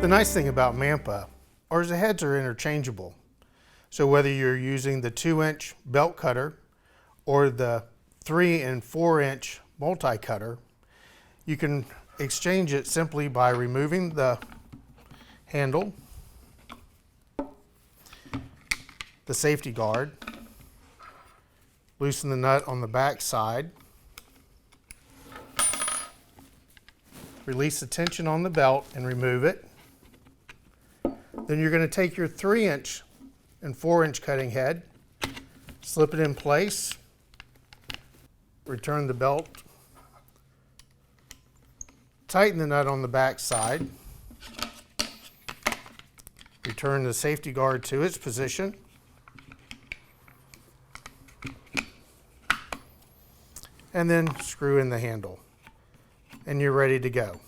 The nice thing about Manpa is the heads are interchangeable. So whether you're using the 2-inch belt cutter or the 3 and 4-inch multi-cutter, you can exchange it simply by removing the handle, the safety guard, loosen the nut on the back side, release the tension on the belt and remove it. Then you're going to take your 3-inch and 4-inch cutting head, slip it in place, return the belt, tighten the nut on the back side, return the safety guard to its position, and then screw in the handle, and you're ready to go.